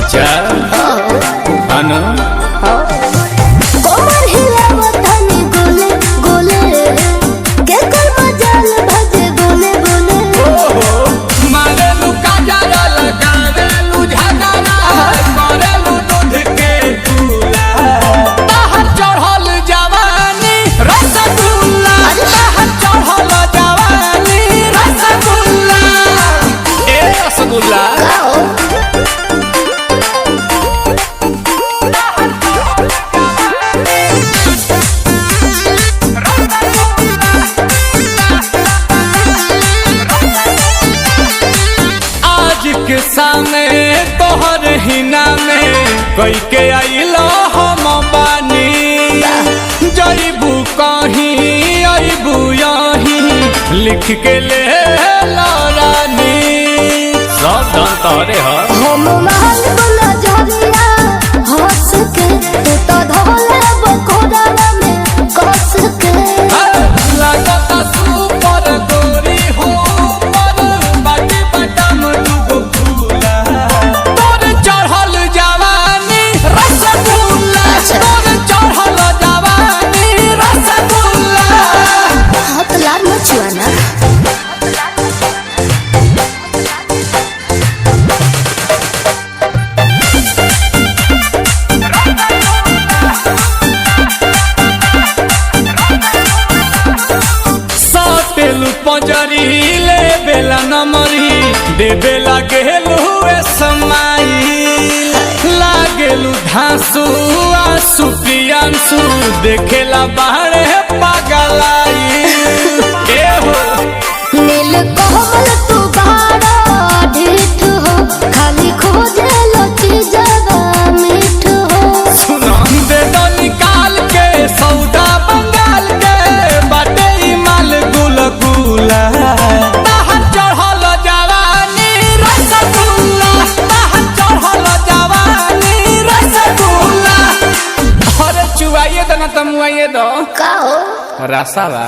अच्छा अनु कोमर हिलावत हनी गोले गोले के कर मजाल भजे बोले बोले मारे लुका जारा लगावे लुझाना करे दूध के दूला बाहर चढ़ल जवानी रसगुल्ला बाहर चढ़ल जवानी रसगुल्ला ए रसगुल्ला के सामने तोहर हिना में कोई के आइलो हम बानी जईबू कहीं अबू यहीं लिख के ले रानी सब धन तोरे हम महल बोला झरिया हंस के तू तो धोले बकोड़ा में कस के लगता सुपर गोरी हो पर बाटी बटम दुगो फूला तोर चढ़ल जवानी रसगुल्ला तोर चढ़ल जवानी रसगुल्ला हाथ लाल मचुआना पंजरी ले बेला नमरी दे बेला गेलू समाई लागेलू धांसू आंसू प्रियांशु देखेला बाहरे पागलाई ए हो नील कोमल तू बाड़ा ढीठ हो खाली खोजे लो चीजवा मीठ हो सुना दे दो निकाल के सौदा बंगाल के बाटे ई माल गुल गुला बाहर चढ़ल जवानी रसगुल्ला बाहर चढ़ल जवानी रसगुल्ला अरे चुवाइए दो ना तमुआइए दो का हो रसावा